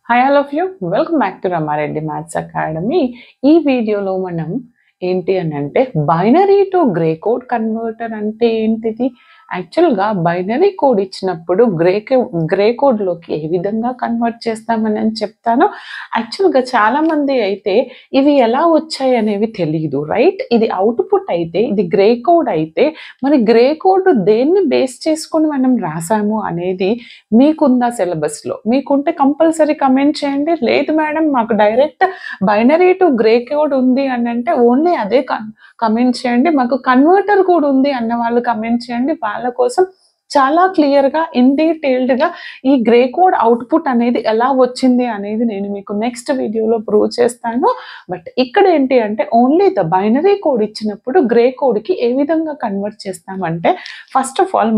Hi all of you, welcome back to Ramareddy Maths Academy. ఈ వీడియోలో మనం ఏంటి అని అంటే binary to grey code converter అంటే ఏంటిది? యాక్చువల్గా బైనరీ కోడ్ ఇచ్చినప్పుడు గ్రే కోడ్లోకి ఏ విధంగా కన్వర్ట్ చేస్తామని చెప్తాను. యాక్చువల్గా చాలామంది అయితే ఇవి ఎలా వచ్చాయి అనేవి తెలియదు, రైట్? ఇది అవుట్పుట్ అయితే, ఇది గ్రే కోడ్ అయితే మరి గ్రే కోడ్ దేన్ని బేస్ చేసుకొని మనం రాసాము అనేది మీకుందా సిలబస్లో? మీకుంటే కంపల్సరీ కమెంట్ చేయండి. లేదు మేడం మాకు direct binary to grey code ఉంది అని అంటే ఓన్లీ అదే కమెంట్ చేయండి. మాకు కన్వర్టర్ కూడా ఉంది అన్న వాళ్ళు కమెంట్ చేయండి. వాళ్ళ కోసం చాలా క్లియర్గా ఇన్ డీటెయిల్డ్గా ఈ గ్రే కోడ్ అవుట్పుట్ అనేది ఎలా వచ్చింది అనేది నేను మీకు నెక్స్ట్ వీడియోలో ప్రూవ్ చేస్తాను. బట్ ఇక్కడ ఏంటి అంటే ఓన్లీ ద బైనరీ కోడ్ ఇచ్చినప్పుడు గ్రే కోడ్కి ఏ విధంగా కన్వర్ట్ చేస్తామంటే ఫస్ట్ ఆఫ్ ఆల్